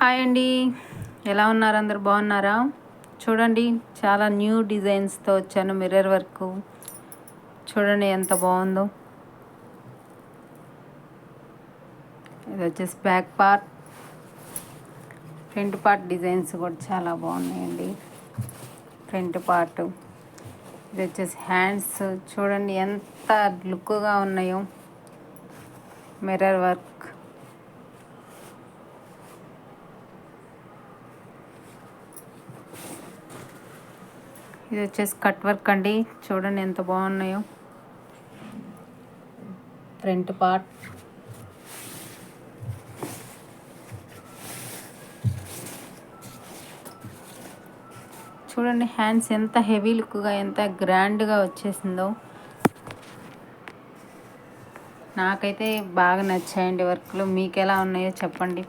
Hi అండి. ఎలా ఉన్నారు? అందరు బాగున్నారా? చూడండి, చాలా న్యూ డిజైన్స్తో వచ్చాను. మిర్రర్ వర్క్ చూడండి ఎంత బాగుందో. ఇది వచ్చేసి back part, front part designs కూడా చాలా బాగున్నాయండి. ఫ్రంట్ పార్ట్ ఇది వచ్చేసి హ్యాండ్స్ చూడండి ఎంత లుక్గా ఉన్నాయో. మిర్రర్ వర్క్ ఇది వచ్చేసి కట్ వర్క్ అండి. చూడండి ఎంత బాగున్నాయో. ఫ్రంట్ పార్ట్ చూడండి, హ్యాండ్స్ ఎంత హెవీ లుక్గా ఎంత గ్రాండ్గా వచ్చేసిందో. నాకైతే బాగా నచ్చాయండి వర్క్లు. మీకు ఎలా ఉన్నాయో చెప్పండి.